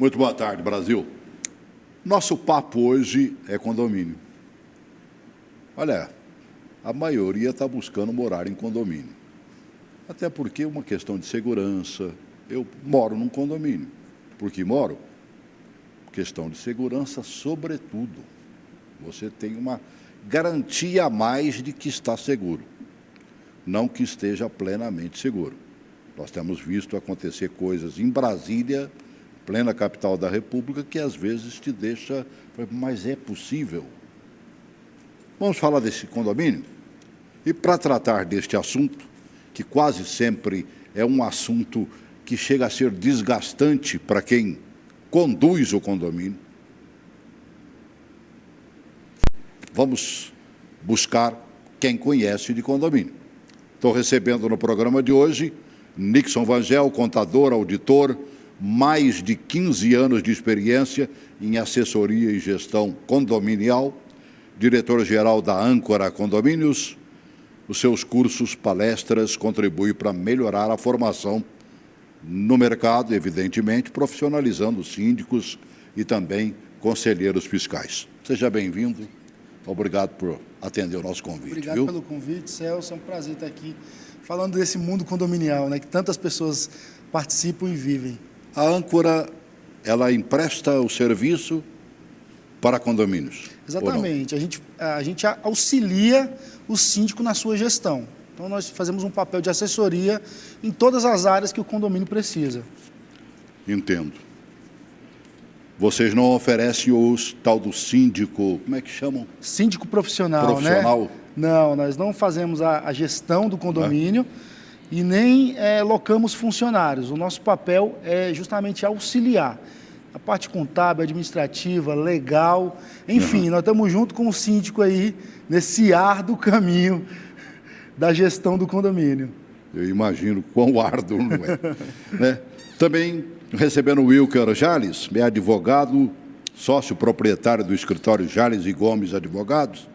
Muito boa tarde, Brasil. Nosso papo hoje é condomínio. Olha, a maioria está buscando morar em condomínio. Até porque é uma questão de segurança. Eu moro num condomínio. Por que moro? Questão de segurança, sobretudo. Você tem uma garantia a mais de que está seguro. Não que esteja plenamente seguro. Nós temos visto acontecer coisas em Brasília, plena capital da República, que às vezes te deixa... Mas é possível? Vamos falar desse condomínio? E para tratar deste assunto, que quase sempre é um assunto que chega a ser desgastante para quem conduz o condomínio, vamos buscar quem conhece de condomínio. Estou recebendo no programa de hoje Nixon Vangel, contador, auditor, mais de 15 anos de experiência em assessoria e gestão condominial, diretor-geral da Âncora Condomínios. Os seus cursos, palestras, contribuem para melhorar a formação no mercado, evidentemente, profissionalizando síndicos e também conselheiros fiscais. Seja bem-vindo. Obrigado por atender o nosso convite. Obrigado pelo convite, Celso. É um prazer estar aqui falando desse mundo condominial, né, que tantas pessoas participam e vivem. A Âncora, ela empresta o serviço para condomínios? Exatamente. A gente auxilia o síndico na sua gestão. Então, nós fazemos um papel de assessoria em todas as áreas que o condomínio precisa. Entendo. Vocês não oferecem os tal do síndico, como é que chamam? Síndico profissional, né? Não, nós não fazemos a gestão do condomínio e nem locamos funcionários. O nosso papel é justamente auxiliar. A parte contábil, administrativa, legal, enfim, nós estamos junto com o síndico aí nesse árduo caminho da gestão do condomínio. Eu imagino quão árduo não é. Né? Também recebendo o Wilker Jales, é advogado, sócio proprietário do escritório Jales e Gomes Advogados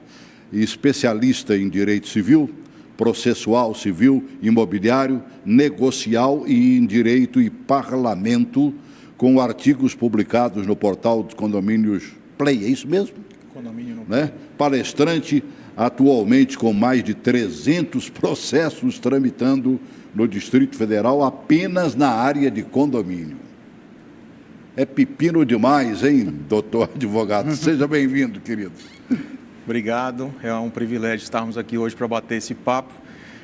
e especialista em direito civil, processual, civil, imobiliário, negocial e em direito e parlamento, com artigos publicados no portal dos condomínios Play, é isso mesmo? Condomínio no né? Palestrante, atualmente com mais de 300 processos tramitando no Distrito Federal apenas na área de condomínio. É pepino demais, hein, doutor advogado? Seja bem-vindo, querido. Obrigado, é um privilégio estarmos aqui hoje para bater esse papo.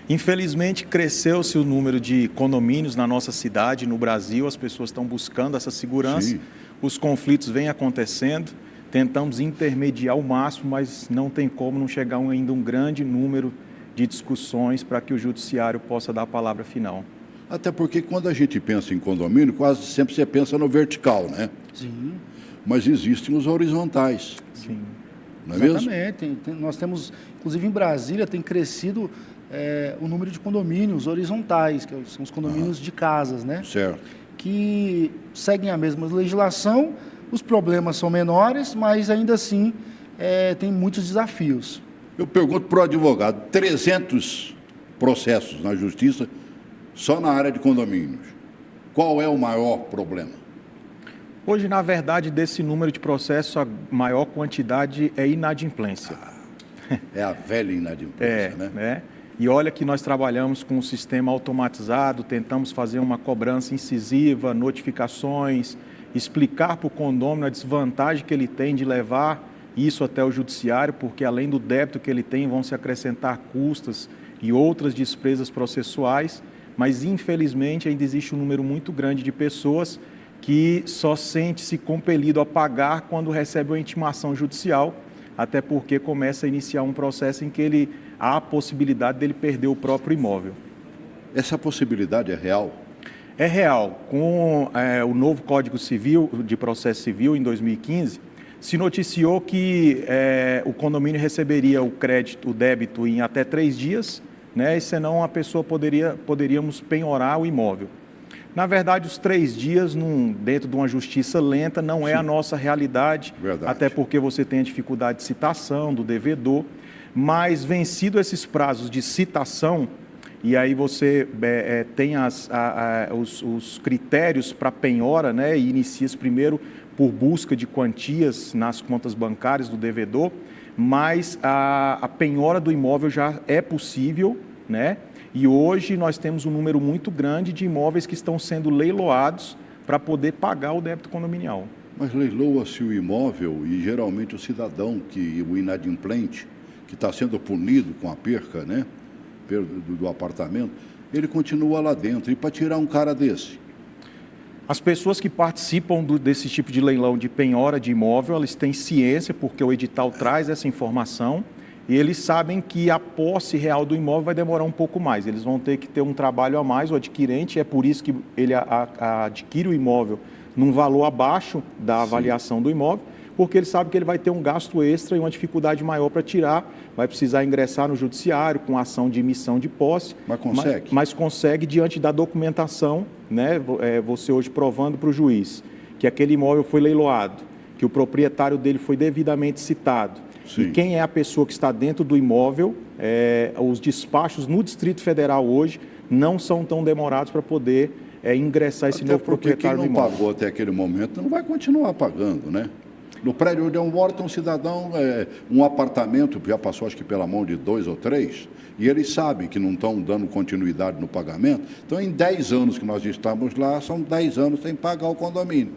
Infelizmente, cresceu-se o número de condomínios na nossa cidade, no Brasil, as pessoas estão buscando essa segurança, Sim. Os conflitos vêm acontecendo, tentamos intermediar o máximo, mas não tem como não chegar ainda um grande número de discussões para que o judiciário possa dar a palavra final. Até porque quando a gente pensa em condomínio, quase sempre você pensa no vertical, né? Sim. Mas existem os horizontais. Sim. Não é mesmo? Exatamente. Nós temos, inclusive em Brasília, tem crescido o número de condomínios horizontais, que são os condomínios de casas, né? Certo. Que seguem a mesma legislação, os problemas são menores, mas ainda assim tem muitos desafios. Eu pergunto para o advogado, 300 processos na justiça só na área de condomínios. Qual é o maior problema? Hoje, na verdade, desse número de processos, a maior quantidade é inadimplência. É a velha inadimplência, né? E olha que nós trabalhamos com um sistema automatizado, tentamos fazer uma cobrança incisiva, notificações, explicar para o condômino a desvantagem que ele tem de levar isso até o judiciário, porque além do débito que ele tem, vão se acrescentar custas e outras despesas processuais, mas infelizmente ainda existe um número muito grande de pessoas que só sente-se compelido a pagar quando recebe uma intimação judicial, até porque começa a iniciar um processo em que há a possibilidade dele perder o próprio imóvel. Essa possibilidade é real? É real. Com o novo Código Civil, de Processo Civil, em 2015, se noticiou que o condomínio receberia o débito em até 3 dias, né, e senão a pessoa poderíamos penhorar o imóvel. Na verdade, os 3 dias, dentro de uma justiça lenta, não é a nossa realidade, até porque você tem a dificuldade de citação do devedor, mas vencido esses prazos de citação, e aí você tem os critérios para penhora, né, e inicia-se primeiro por busca de quantias nas contas bancárias do devedor, mas a penhora do imóvel já é possível, né? E hoje nós temos um número muito grande de imóveis que estão sendo leiloados para poder pagar o débito condominial. Mas leiloa-se o imóvel e geralmente o cidadão, o inadimplente, que está sendo punido com a perca, né, do apartamento, ele continua lá dentro. E para tirar um cara desse? As pessoas que participam desse tipo de leilão de penhora de imóvel, eles têm ciência, porque o edital traz essa informação, e eles sabem que a posse real do imóvel vai demorar um pouco mais. Eles vão ter que ter um trabalho a mais, o adquirente, é por isso que ele adquire o imóvel num valor abaixo da avaliação do imóvel, porque ele sabe que ele vai ter um gasto extra e uma dificuldade maior para tirar, vai precisar ingressar no judiciário com ação de emissão de posse. Mas consegue? Mas consegue diante da documentação, né? Você hoje provando para o juiz que aquele imóvel foi leiloado, que o proprietário dele foi devidamente citado. Sim. E quem é a pessoa que está dentro do imóvel, os despachos no Distrito Federal hoje não são tão demorados para poder ingressar esse novo proprietário do imóvel. Quem não pagou até aquele momento não vai continuar pagando, né? No prédio onde eu moro tem um cidadão, um apartamento, já passou acho que pela mão de 2 ou 3, e eles sabem que não estão dando continuidade no pagamento. Então, em 10 anos que nós estamos lá, são 10 anos sem pagar o condomínio.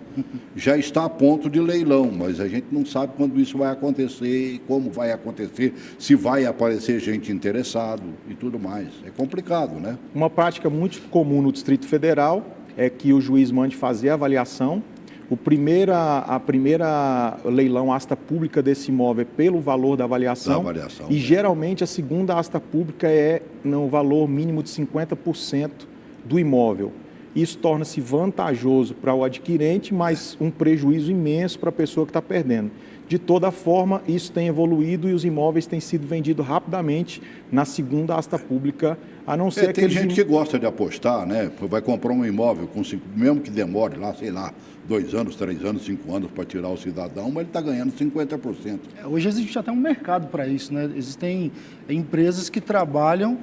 Já está a ponto de leilão, mas a gente não sabe quando isso vai acontecer, como vai acontecer, se vai aparecer gente interessada e tudo mais. É complicado, né? Uma prática muito comum no Distrito Federal é que o juiz mande fazer a avaliação. A primeira leilão, asta pública desse imóvel é pelo valor da avaliação, e geralmente a segunda asta pública é no valor mínimo de 50% do imóvel. Isso torna-se vantajoso para o adquirente, mas um prejuízo imenso para a pessoa que está perdendo. De toda forma, isso tem evoluído e os imóveis têm sido vendidos rapidamente na segunda asta pública, a não ser tem gente que gosta de apostar, né? Vai comprar um imóvel, mesmo que demore lá, sei lá, 2 anos, 3 anos, 5 anos para tirar o cidadão, mas ele está ganhando 50%. Hoje existe até um mercado para isso, né? Existem empresas que trabalham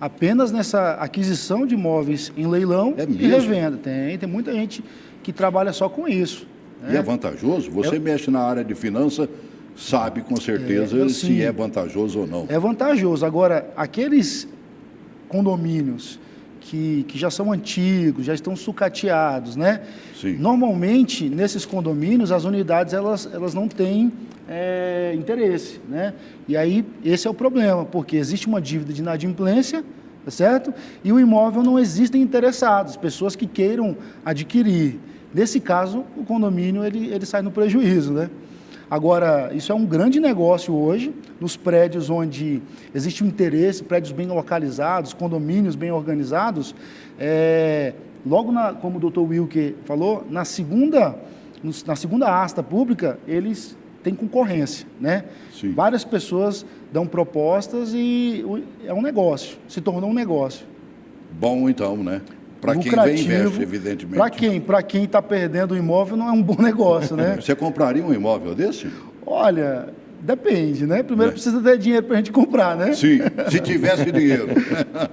apenas nessa aquisição de imóveis em leilão e revenda. Tem muita gente que trabalha só com isso. E é vantajoso? Você mexe na área de finanças, sabe com certeza se é vantajoso ou não. É vantajoso. Agora, aqueles condomínios que já são antigos, já estão sucateados, né? Sim. Normalmente, nesses condomínios, as unidades elas não têm interesse, né? E aí, esse é o problema, porque existe uma dívida de inadimplência, tá certo? E o imóvel não existem interessados, pessoas que queiram adquirir. Nesse caso, o condomínio ele sai no prejuízo, né? Agora, isso é um grande negócio hoje, nos prédios onde existe um interesse, prédios bem localizados, condomínios bem organizados. Como o Dr. Wilker falou, na segunda asta pública, eles têm concorrência, né? Sim. Várias pessoas dão propostas e é um negócio, se tornou um negócio. Bom, então, né? Para quem investe, evidentemente. Para quem está perdendo o imóvel, não é um bom negócio, né? Você compraria um imóvel desse? Olha, depende, né? Primeiro precisa ter dinheiro para a gente comprar, né? Sim, se tivesse dinheiro.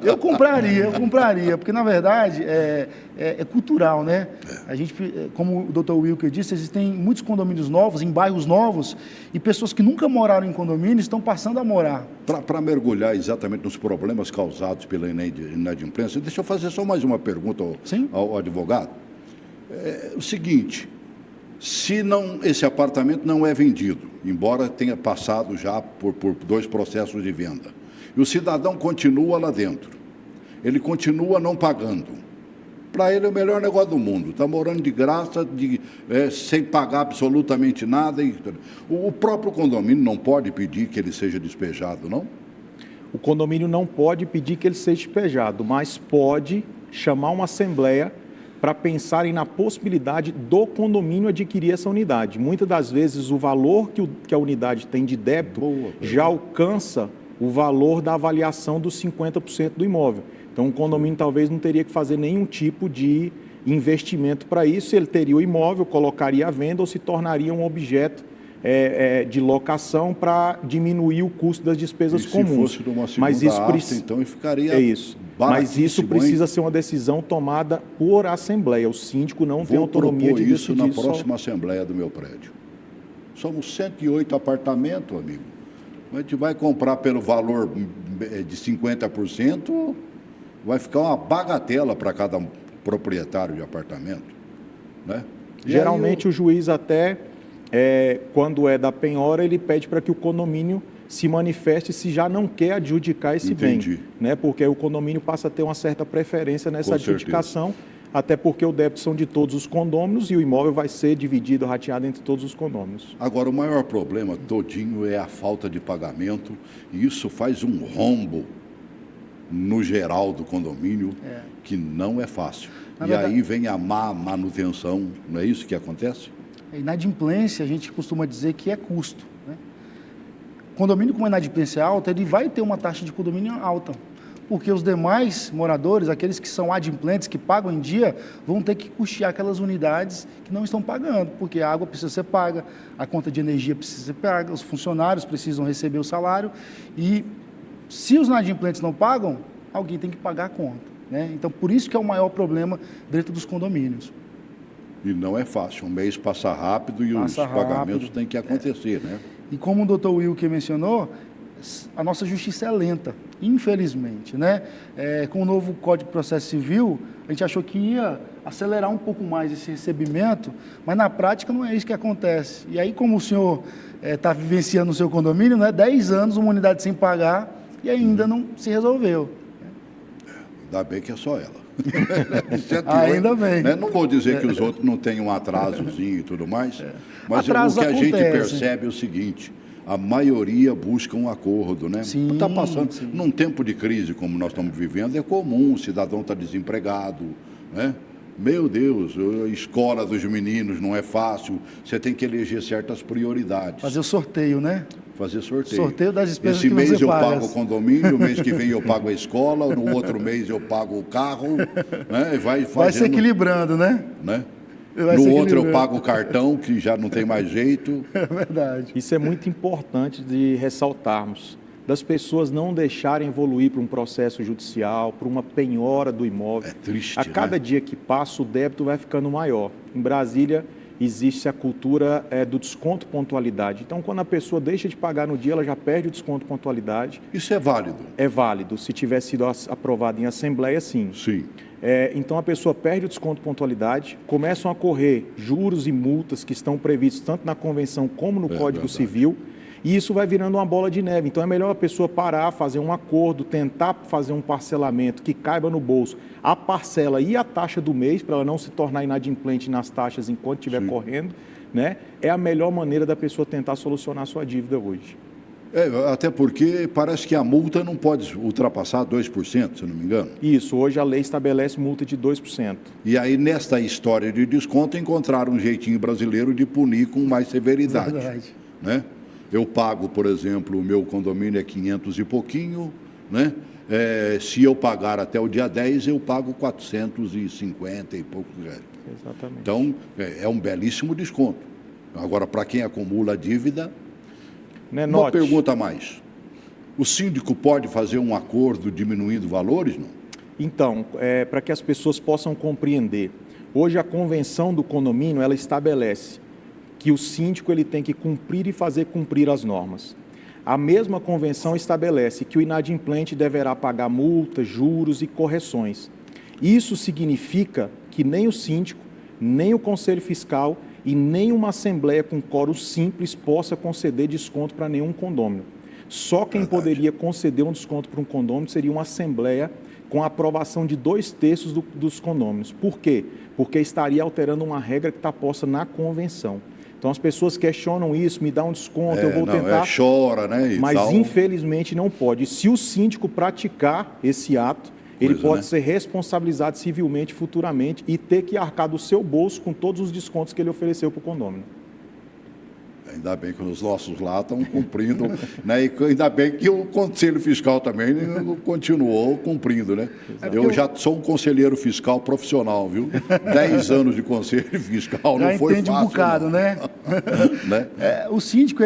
Eu compraria, porque na verdade é cultural, né? A gente, como o Dr. Wilker disse, existem muitos condomínios novos, em bairros novos, e pessoas que nunca moraram em condomínio estão passando a morar. Para mergulhar exatamente nos problemas causados pela inadimplência, deixa eu fazer só mais uma pergunta ao advogado. O seguinte, se esse apartamento não é vendido, embora tenha passado já por 2 processos de venda, e o cidadão continua lá dentro, ele continua não pagando, para ele é o melhor negócio do mundo, está morando de graça, sem pagar absolutamente nada. O próprio condomínio não pode pedir que ele seja despejado, não? O condomínio não pode pedir que ele seja despejado, mas pode chamar uma assembleia para pensarem na possibilidade do condomínio adquirir essa unidade. Muitas das vezes o valor que a unidade tem de débito já alcança o valor da avaliação dos 50% do imóvel. Então o condomínio talvez não teria que fazer nenhum tipo de investimento para isso, ele teria o imóvel, colocaria à venda ou se tornaria um objeto de locação para diminuir o custo das despesas comuns. Se fosse numa segunda ata, então ficaria Mas isso precisa ser uma decisão tomada por assembleia. O síndico não tem autonomia de decidir isso na próxima assembleia do meu prédio. Somos 108 apartamentos, amigo. A gente vai comprar pelo valor de 50%, vai ficar uma bagatela para cada proprietário de apartamento, né? Geralmente o juiz até, quando é da penhora, ele pede para que o condomínio se manifeste se já não quer adjudicar esse bem, né? Porque aí o condomínio passa a ter uma certa preferência nessa adjudicação, até porque o débito são de todos os condôminos e o imóvel vai ser dividido, rateado entre todos os condôminos. Agora, o maior problema todinho é a falta de pagamento, e isso faz um rombo no geral do condomínio, que não é fácil. Aí vem a má manutenção, não é isso que acontece? A inadimplência, a gente costuma dizer que é custo, né? Condomínio com inadimplência alta, ele vai ter uma taxa de condomínio alta, porque os demais moradores, aqueles que são adimplentes, que pagam em dia, vão ter que custear aquelas unidades que não estão pagando, porque a água precisa ser paga, a conta de energia precisa ser paga, os funcionários precisam receber o salário, e se os inadimplentes não pagam, alguém tem que pagar a conta, né? Então, por isso que é o maior problema dentro dos condomínios. E não é fácil, um mês passa rápido e os pagamentos têm que acontecer, né? E como o doutor Wilker mencionou, a nossa justiça é lenta, infelizmente, né? Com o novo Código de Processo Civil, a gente achou que ia acelerar um pouco mais esse recebimento, mas na prática não é isso que acontece. E aí, como o senhor está vivenciando no seu condomínio, né? 10 anos, uma unidade sem pagar e ainda não se resolveu. Ainda bem que é só ela. 108, ainda bem. Né? Não vou dizer que os outros não têm um atrasozinho e tudo mais, mas o que a gente percebe é o seguinte: a maioria busca um acordo, né? Está passando num tempo de crise como nós estamos vivendo, é comum, o cidadão está desempregado, né? Meu Deus, a escola dos meninos não é fácil, você tem que eleger certas prioridades. Fazer o sorteio, né? Fazer sorteio. Sorteio das despesas que você paga. Esse mês eu pago o condomínio, o mês que vem eu pago a escola, no outro mês eu pago o carro, né? Vai se equilibrando, né? No outro eu pago o cartão, que já não tem mais jeito. É verdade. Isso é muito importante de ressaltarmos, das pessoas não deixarem evoluir para um processo judicial, para uma penhora do imóvel. É triste, a cada dia que passa, o débito vai ficando maior. Em Brasília, existe a cultura do desconto pontualidade. Então, quando a pessoa deixa de pagar no dia, ela já perde o desconto pontualidade. Isso é válido? É válido. Se tiver sido aprovado em assembleia, sim. Sim. Então, a pessoa perde o desconto pontualidade, começam a correr juros e multas que estão previstos tanto na Convenção como no Código Civil, e isso vai virando uma bola de neve. Então, é melhor a pessoa parar, fazer um acordo, tentar fazer um parcelamento que caiba no bolso a parcela e a taxa do mês, para ela não se tornar inadimplente nas taxas enquanto estiver correndo, né? É a melhor maneira da pessoa tentar solucionar a sua dívida hoje. Até porque parece que a multa não pode ultrapassar 2%, se não me engano. Isso, hoje a lei estabelece multa de 2%. E aí, nesta história de desconto, encontraram um jeitinho brasileiro de punir com mais severidade. Verdade. Né? Eu pago, por exemplo, o meu condomínio é 500 e pouquinho, né? Se eu pagar até o dia 10, eu pago 450 e poucos reais. Exatamente. Então, é um belíssimo desconto. Agora, para quem acumula dívida, uma pergunta a mais. O síndico pode fazer um acordo diminuindo valores, não? Então, para que as pessoas possam compreender, hoje a convenção do condomínio, ela estabelece que o síndico ele tem que cumprir e fazer cumprir as normas. A mesma convenção estabelece que o inadimplente deverá pagar multas, juros e correções. Isso significa que nem o síndico, nem o Conselho Fiscal e nem uma assembleia com quórum simples possa conceder desconto para nenhum condômino. Só quem poderia conceder um desconto para um condômino seria uma assembleia com a aprovação de 2/3 dos condôminos. Por quê? Porque estaria alterando uma regra que está posta na convenção. Então, as pessoas questionam isso, me dá um desconto, eu vou tentar... chora, né? Mas, infelizmente, não pode. E se o síndico praticar esse ato, ele pode ser responsabilizado civilmente futuramente e ter que arcar do seu bolso com todos os descontos que ele ofereceu para o condômino. Ainda bem que os nossos lá estão cumprindo, né? E ainda bem que o Conselho Fiscal também continuou cumprindo, né? Eu já sou um conselheiro fiscal profissional, viu? 10 anos de Conselho Fiscal, já não foi entende fácil. Um bocado, não. né? Né? O síndico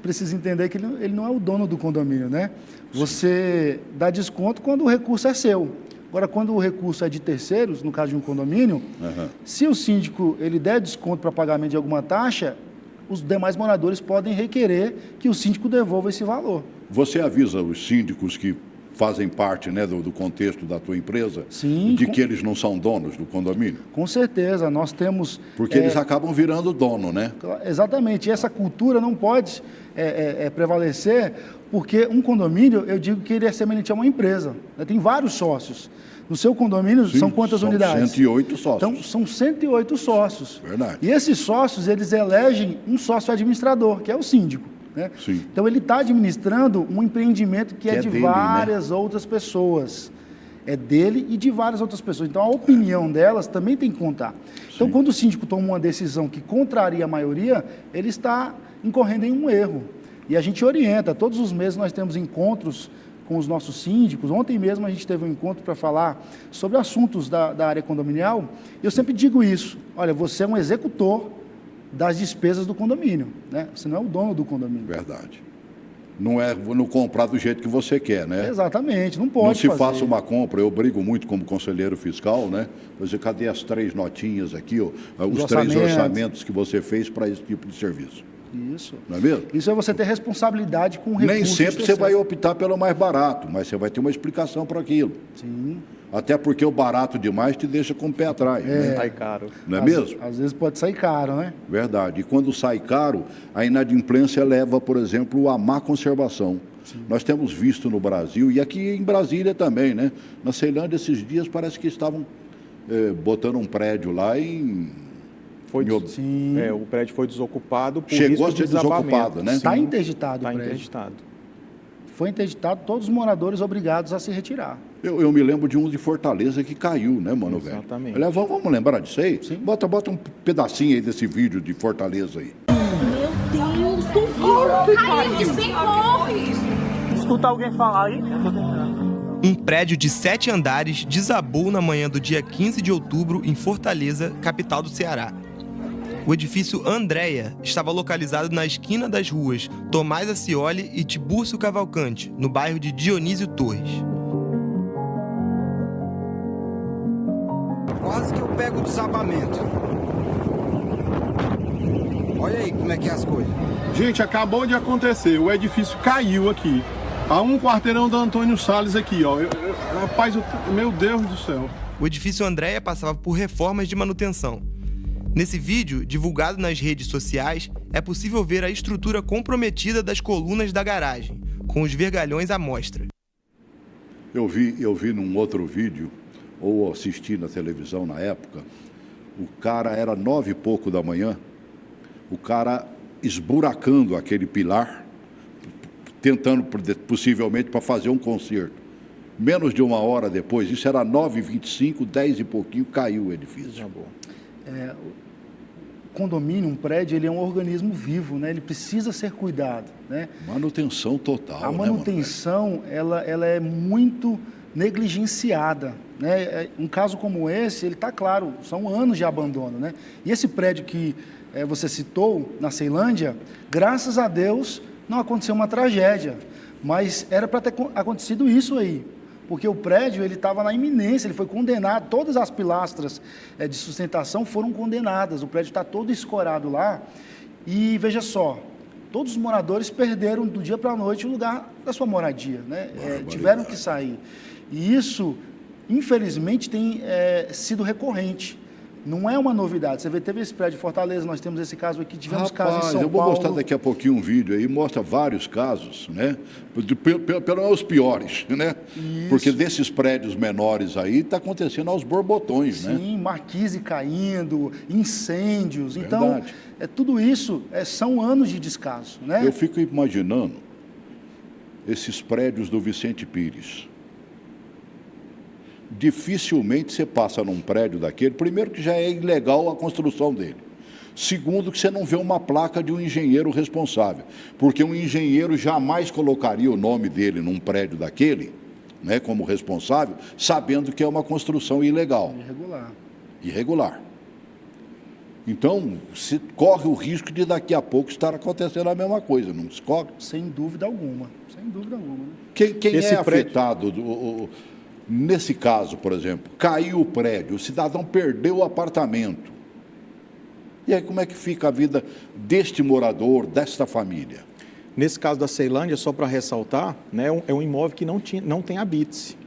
precisa entender que ele não é o dono do condomínio, né? Você dá desconto quando o recurso é seu. Agora, quando o recurso é de terceiros, no caso de um condomínio, se o síndico ele der desconto para pagamento de alguma taxa, os demais moradores podem requerer que o síndico devolva esse valor. Você avisa os síndicos que fazem parte, né, do contexto da tua empresa, Sim, que eles não são donos do condomínio? Com certeza, nós temos... Porque eles acabam virando dono, né? Exatamente, e essa cultura não pode prevalecer, porque um condomínio, eu digo que ele é semelhante a uma empresa, né? Tem vários sócios. No seu condomínio, são quantas unidades? 108 sócios. Então, são 108 sócios. Verdade. E esses sócios, eles elegem um sócio administrador, que é o síndico. Né? Sim. Então, ele está administrando um empreendimento que é de dele, várias né? outras pessoas. É dele e de várias outras pessoas. Então, a opinião delas também tem que contar. Então, quando o síndico toma uma decisão que contraria a maioria, ele está incorrendo em um erro. E a gente orienta. Todos os meses nós temos encontros com os nossos síndicos. Ontem mesmo a gente teve um encontro para falar sobre assuntos da área condominial. Eu sempre digo isso. Olha, você é um executor das despesas do condomínio, né? Você não é o dono do condomínio. Verdade. Não é não comprar do jeito que você quer, né? Exatamente, não pode Não se fazer. faça uma compra, eu brigo muito como conselheiro fiscal, né? Você, cadê as 3 notinhas aqui, ó, os 3 orçamentos que você fez para esse tipo de serviço? Isso. Não é mesmo? Isso é você ter responsabilidade com o recurso. Nem sempre você vai optar pelo mais barato, mas você vai ter uma explicação para aquilo. Sim. Até porque o barato demais te deixa com o pé atrás. Né? Sai caro. Não é mesmo? Às vezes pode sair caro, né? Verdade. E quando sai caro, a inadimplência leva, por exemplo, à má conservação. Sim. Nós temos visto no Brasil, e aqui em Brasília também, né? Na Ceilândia, esses dias, parece que estavam botando um prédio lá em... Sim. O prédio foi desocupado por Chegou risco a ser desocupado, né? Está interditado o prédio. Está interditado. Foi interditado, todos os moradores obrigados a se retirar. Eu me lembro de um de Fortaleza que caiu, né, mano, velho? Exatamente. Aliás, vamos lembrar disso aí? Sim. Bota um pedacinho aí desse vídeo de Fortaleza aí. Meu Deus, do corre! Escuta alguém falar aí? Um prédio de 7 andares desabou na manhã do dia 15 de outubro em Fortaleza, capital do Ceará. O edifício Andréia estava localizado na esquina das ruas Tomás Acioli e Tibúrcio Cavalcante, no bairro de Dionísio Torres. Quase que eu pego o desabamento. Olha aí como é que é as coisas. Gente, acabou de acontecer. O edifício caiu aqui. Há um quarteirão do Antônio Salles aqui, ó. Rapaz, meu Deus do céu. O edifício Andréia passava por reformas de manutenção. Nesse vídeo, divulgado nas redes sociais, é possível ver a estrutura comprometida das colunas da garagem, com os vergalhões à mostra. Eu vi num outro vídeo, ou assisti na televisão na época, o cara era 9 e pouco da manhã, o cara esburacando aquele pilar, tentando possivelmente para fazer um conserto. Menos de 1 hora depois, isso era 9h25, 10 e pouquinho, caiu o edifício. Condomínio, um prédio, ele é um organismo vivo, né? Ele precisa ser cuidado, né? Manutenção total, a manutenção, ela é muito negligenciada, né? Um caso como esse, ele está claro, são anos de abandono, né? E esse prédio que você citou, na Ceilândia, graças a Deus, não aconteceu uma tragédia, mas era para ter acontecido isso aí. Porque o prédio ele estava na iminência, ele foi condenado, todas as pilastras de sustentação foram condenadas, o prédio está todo escorado lá, e veja só, todos os moradores perderam do dia para a noite o lugar da sua moradia, né? Tiveram que sair, e isso, infelizmente, tem sido recorrente. Não é uma novidade. Você vê, teve esse prédio de Fortaleza, nós temos esse caso aqui, tivemos casos em São Paulo. Eu vou mostrar daqui a pouquinho um vídeo aí, mostra vários casos, né? Pelos piores, né? Isso. Porque desses prédios menores aí, está acontecendo aos borbotões, né? Sim, marquise caindo, incêndios. Verdade. Então, tudo isso são anos de descaso, né? Eu fico imaginando esses prédios do Vicente Pires. Dificilmente você passa num prédio daquele, primeiro que já é ilegal a construção dele. Segundo, que você não vê uma placa de um engenheiro responsável, porque um engenheiro jamais colocaria o nome dele num prédio daquele, né, como responsável, sabendo que é uma construção ilegal. Irregular. Então, se corre o risco de daqui a pouco estar acontecendo a mesma coisa, não se corre? Sem dúvida alguma. Né? Quem é afetado, nesse caso, por exemplo, caiu o prédio, o cidadão perdeu o apartamento. E aí como é que fica a vida deste morador, desta família? Nesse caso da Ceilândia, só para ressaltar, né, é um imóvel que não tem habite.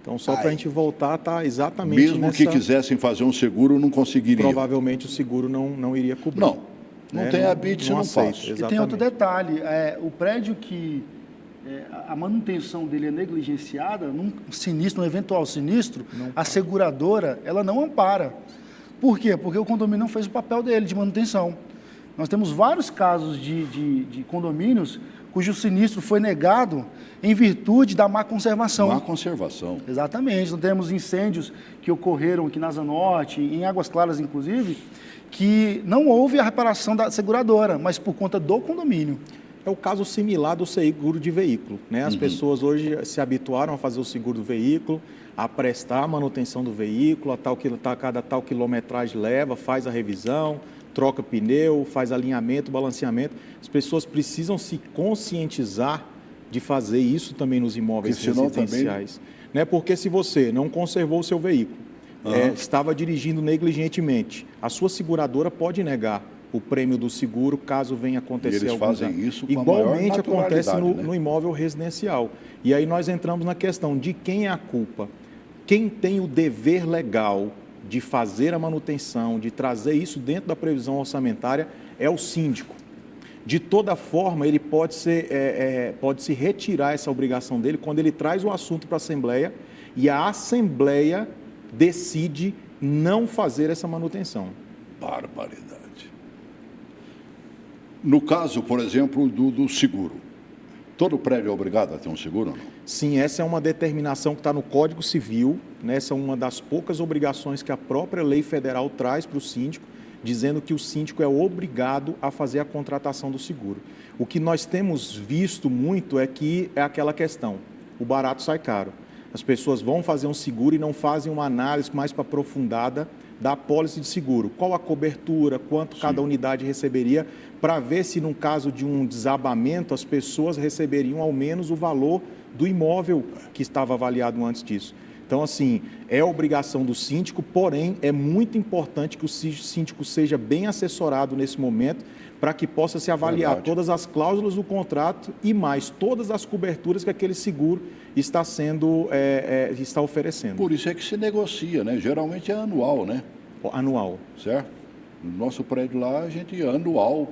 Então, só para a gente voltar, está exatamente mesmo que quisessem fazer um seguro, não conseguiriam. Provavelmente o seguro não iria cobrir. Não tem habite, não faz. E tem outro detalhe, o prédio que a manutenção dele é negligenciada, num eventual sinistro, a seguradora, ela não ampara. Por quê? Porque o condomínio não fez o papel dele de manutenção. Nós temos vários casos de condomínios cujo sinistro foi negado em virtude da má conservação. Má conservação. Exatamente. Nós temos incêndios que ocorreram aqui na Asa Norte, em Águas Claras, inclusive, que não houve a reparação da seguradora, mas por conta do condomínio. É o caso similar do seguro de veículo, né? As pessoas hoje se habituaram a fazer o seguro do veículo, a prestar a manutenção do veículo, cada tal quilometragem leva, faz a revisão, troca pneu, faz alinhamento, balanceamento. As pessoas precisam se conscientizar de fazer isso também nos imóveis residenciais. Né? Porque se você não conservou o seu veículo, estava dirigindo negligentemente, a sua seguradora pode negar o prêmio do seguro caso venha acontecer algum dano. Fazem isso com igualmente acontece no imóvel residencial. E aí nós entramos na questão de quem é a culpa. Quem tem o dever legal de fazer a manutenção, de trazer isso dentro da previsão orçamentária, é o síndico. De toda forma, ele pode se retirar essa obrigação dele quando ele traz o assunto para a Assembleia e a Assembleia decide não fazer essa manutenção. Barbaridade. No caso, por exemplo, do seguro, todo prédio é obrigado a ter um seguro ou não? Sim, essa é uma determinação que está no Código Civil, né? Essa é uma das poucas obrigações que a própria lei federal traz para o síndico, dizendo que o síndico é obrigado a fazer a contratação do seguro. O que nós temos visto muito é aquela questão, o barato sai caro. As pessoas vão fazer um seguro e não fazem uma análise mais aprofundada da apólice de seguro. Qual a cobertura, quanto cada unidade receberia, para ver se, no caso de um desabamento, as pessoas receberiam ao menos o valor do imóvel que estava avaliado antes disso. Então, assim, é obrigação do síndico, porém, é muito importante que o síndico seja bem assessorado nesse momento para que possa se avaliar todas as cláusulas do contrato e mais todas as coberturas que aquele seguro está oferecendo. Por isso é que se negocia, né? Geralmente é anual, né? Anual. Certo? No nosso prédio lá, a gente anual,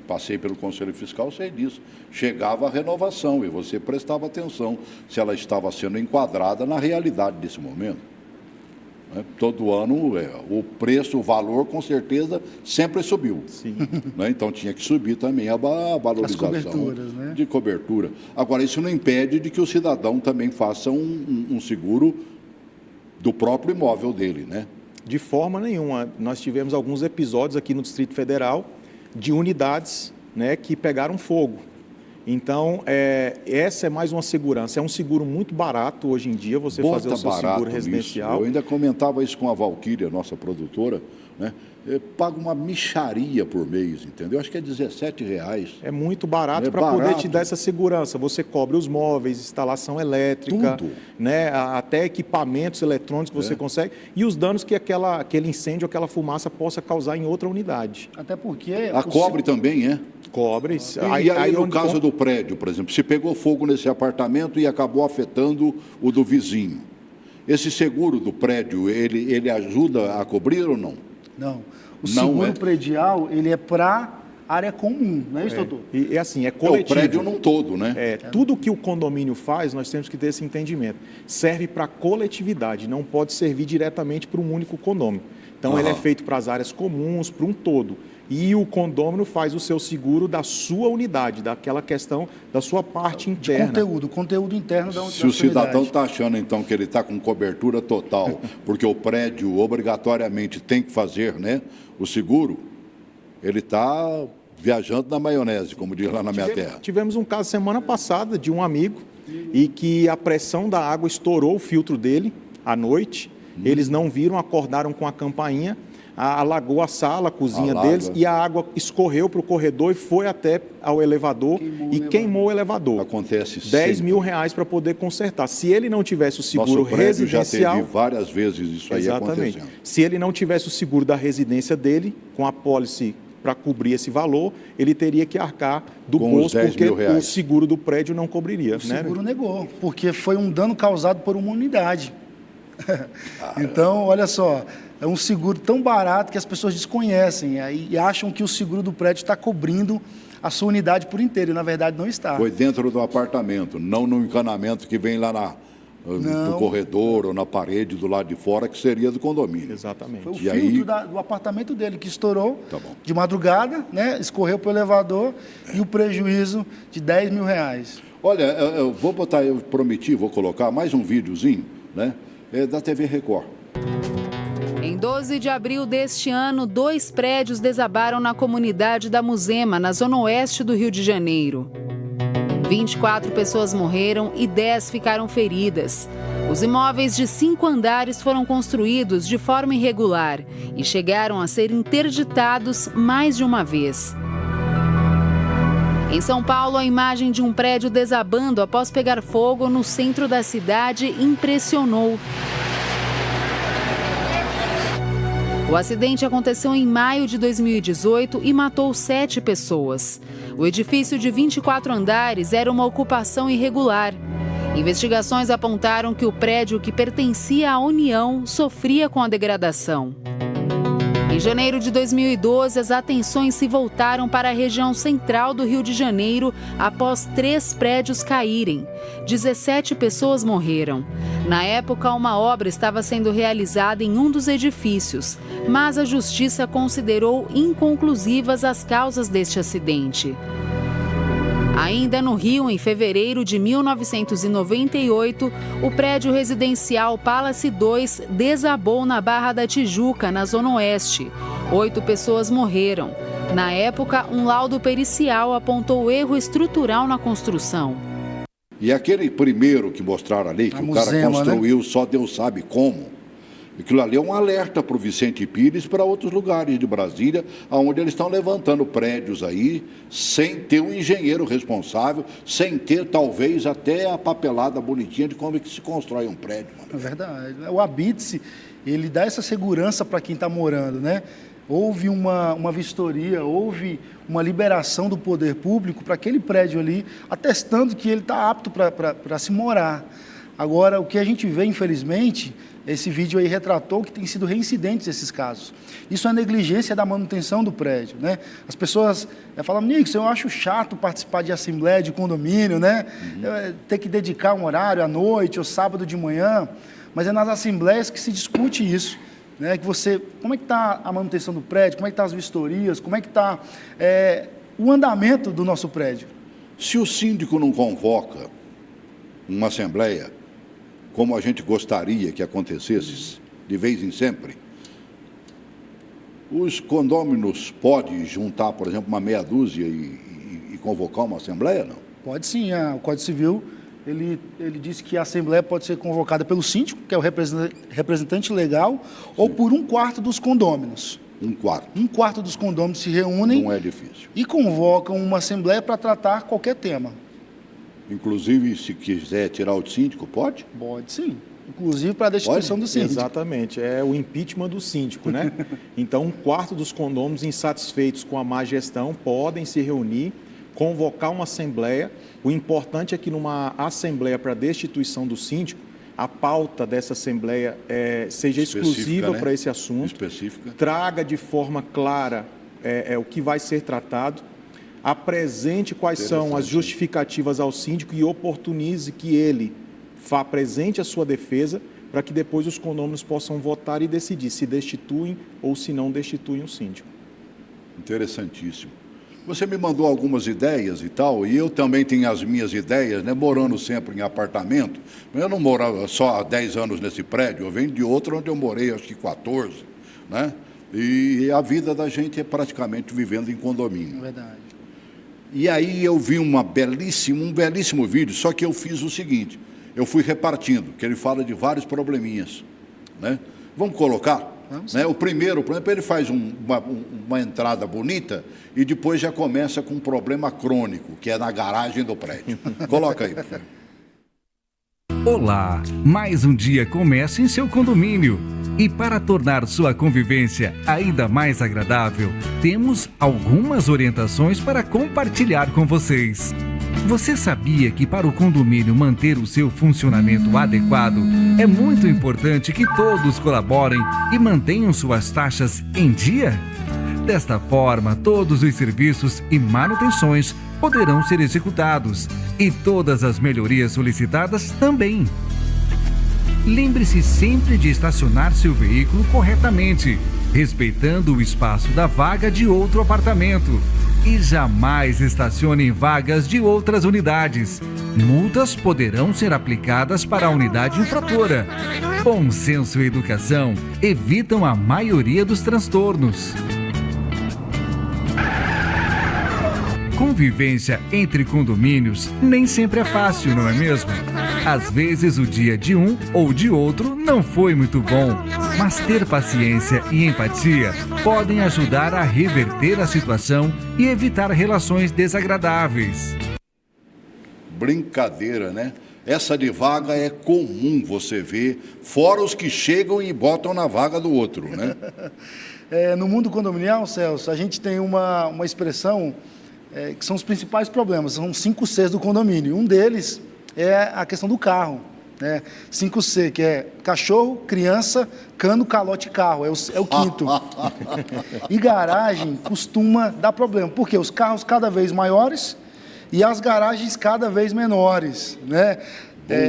passei pelo Conselho Fiscal, sei disso. Chegava a renovação e você prestava atenção se ela estava sendo enquadrada na realidade desse momento. Todo ano, o preço, o valor, com certeza, sempre subiu. Sim. Né? Então, tinha que subir também a valorização de cobertura. Agora, isso não impede de que o cidadão também faça um seguro do próprio imóvel dele, né? De forma nenhuma. Nós tivemos alguns episódios aqui no Distrito Federal de unidades, né, que pegaram fogo. Então, essa é mais uma segurança. É um seguro muito barato hoje em dia, você fazer o seu seguro residencial. Nisso. Eu ainda comentava isso com a Valquíria, nossa produtora, né? Eu pago uma mixaria por mês, entendeu? Acho que é R$17. É muito barato para poder te dar essa segurança. Você cobre os móveis, instalação elétrica, né? Até equipamentos eletrônicos que você consegue, e os danos que aquele incêndio, aquela fumaça possa causar em outra unidade. Até porque... A cobre também, é? Cobre. E aí no caso do prédio, por exemplo, se pegou fogo nesse apartamento e acabou afetando o do vizinho, esse seguro do prédio, ele ajuda a cobrir ou não? Não. O seguro predial, ele é para área comum, não é isso, doutor? E assim, é coletivo. O prédio num todo, né? Tudo que o condomínio faz, nós temos que ter esse entendimento. Serve para a coletividade, não pode servir diretamente para um único condômino. Então, ele é feito para as áreas comuns, para um todo. E o condômino faz o seu seguro da sua unidade, daquela questão da sua parte interna. O conteúdo interno da unidade. Se o cidadão está achando, então, que ele está com cobertura total, porque o prédio obrigatoriamente tem que fazer, né, o seguro, ele está viajando na maionese, como diz lá na minha terra. Tivemos um caso semana passada de um amigo e que a pressão da água estourou o filtro dele à noite. Eles não viram, acordaram com a campainha, alagou a sala, a cozinha deles, e a água escorreu para o corredor e foi até ao elevador queimou o elevador. Acontece R$10 mil para poder consertar. Se ele não tivesse o seguro Nosso prédio residencial... já teve várias vezes isso aí acontecendo. Se ele não tivesse o seguro da residência dele, com a pólice para cobrir esse valor, ele teria que arcar do bolso, porque o seguro do prédio não cobriria. O seguro negou, porque foi um dano causado por uma unidade. Então, olha só, é um seguro tão barato que as pessoas desconhecem e acham que o seguro do prédio está cobrindo a sua unidade por inteiro, e na verdade não está. Foi dentro do apartamento, não no encanamento que vem lá no corredor ou na parede do lado de fora, que seria do condomínio. Exatamente. Foi o filtro do apartamento dele que estourou de madrugada, né? Escorreu para o elevador e o prejuízo de R$10 mil. Olha, eu vou botar, eu prometi, vou colocar mais um videozinho, né? Da TV Record. Em 12 de abril deste ano, 2 prédios desabaram na comunidade da Muzema, na zona oeste do Rio de Janeiro. 24 pessoas morreram e 10 ficaram feridas. Os imóveis de 5 andares foram construídos de forma irregular e chegaram a ser interditados mais de uma vez. Em São Paulo, a imagem de um prédio desabando após pegar fogo no centro da cidade impressionou. O acidente aconteceu em maio de 2018 e matou 7 pessoas. O edifício de 24 andares era uma ocupação irregular. Investigações apontaram que o prédio que pertencia à União sofria com a degradação. Em janeiro de 2012, as atenções se voltaram para a região central do Rio de Janeiro após 3 prédios caírem. 17 pessoas morreram. Na época, uma obra estava sendo realizada em um dos edifícios, mas a Justiça considerou inconclusivas as causas deste acidente. Ainda no Rio, em fevereiro de 1998, o prédio residencial Palace 2 desabou na Barra da Tijuca, na Zona Oeste. 8 pessoas morreram. Na época, um laudo pericial apontou erro estrutural na construção. E aquele primeiro que mostraram ali, que o cara construiu, só Deus sabe como. Aquilo ali é um alerta para o Vicente Pires, para outros lugares de Brasília, onde eles estão levantando prédios aí, sem ter um engenheiro responsável, sem ter, talvez, até a papelada bonitinha de como é que se constrói um prédio. É verdade. O Habite-se, ele dá essa segurança para quem está morando, né? Houve uma vistoria, houve uma liberação do poder público para aquele prédio ali, atestando que ele está apto para se morar. Agora, o que a gente vê, infelizmente, esse vídeo aí retratou que tem sido reincidentes esses casos. Isso é negligência da manutenção do prédio, né? As pessoas falam, Nixon, eu acho chato participar de assembleia de condomínio, né? Ter que dedicar um horário à noite ou sábado de manhã, mas é nas assembleias que se discute isso, né? Como é que está a manutenção do prédio, como é que estão as vistorias, como é que está o andamento do nosso prédio. Se o síndico não convoca uma assembleia, como a gente gostaria que acontecesse, de vez em sempre, os condôminos podem juntar, por exemplo, uma meia dúzia e convocar uma assembleia, não? Pode sim, o Código Civil, ele diz que a assembleia pode ser convocada pelo síndico, que é o representante legal, ou por 1/4 dos condôminos. 1/4. 1/4 dos condôminos se reúnem não é difícil. E convocam uma assembleia para tratar qualquer tema. Inclusive, se quiser tirar o síndico, pode? Pode sim. Inclusive para a destituição do síndico. Exatamente, é o impeachment do síndico, né? Então, 1/4 dos condôminos insatisfeitos com a má gestão podem se reunir, convocar uma assembleia. O importante é que numa assembleia para destituição do síndico, a pauta dessa assembleia seja exclusiva, né, para esse assunto, específica, traga de forma clara o que vai ser tratado, apresente quais são as justificativas ao síndico e oportunize que ele apresente a sua defesa para que depois os condôminos possam votar e decidir se destituem ou se não destituem o síndico. Interessantíssimo. Você me mandou algumas ideias e tal, e eu também tenho as minhas ideias, né? Morando sempre em apartamento. Eu não moro só há 10 anos nesse prédio, eu venho de outro onde eu morei, acho que 14, né? E a vida da gente é praticamente vivendo em condomínio. Verdade. E aí eu vi um belíssimo vídeo, só que eu fiz o seguinte, eu fui repartindo, que ele fala de vários probleminhas, né? Vamos colocar? Né? O primeiro, por exemplo, ele faz uma entrada bonita e depois já começa com um problema crônico, que é na garagem do prédio. Coloca aí, por favor. Olá, mais um dia começa em seu condomínio. E para tornar sua convivência ainda mais agradável, temos algumas orientações para compartilhar com vocês. Você sabia que para o condomínio manter o seu funcionamento adequado, é muito importante que todos colaborem e mantenham suas taxas em dia? Desta forma, todos os serviços e manutenções poderão ser executados e todas as melhorias solicitadas também. Lembre-se sempre de estacionar seu veículo corretamente, respeitando o espaço da vaga de outro apartamento. E jamais estacione em vagas de outras unidades. Multas poderão ser aplicadas para a unidade infratora. Bom senso e educação evitam a maioria dos transtornos. Convivência entre condomínios nem sempre é fácil, não é mesmo? Às vezes o dia de um ou de outro não foi muito bom, mas ter paciência e empatia podem ajudar a reverter a situação e evitar relações desagradáveis. Brincadeira, né? Essa de vaga é comum você ver, fora os que chegam e botam na vaga do outro, né? No mundo condominial, Celso, a gente tem uma expressão que são os principais problemas, são 5 Cs do condomínio. Um deles é a questão do carro, né? 5C, que é cachorro, criança, cano, calote e carro, é o quinto. E garagem costuma dar problema, porque os carros cada vez maiores e as garagens cada vez menores, né?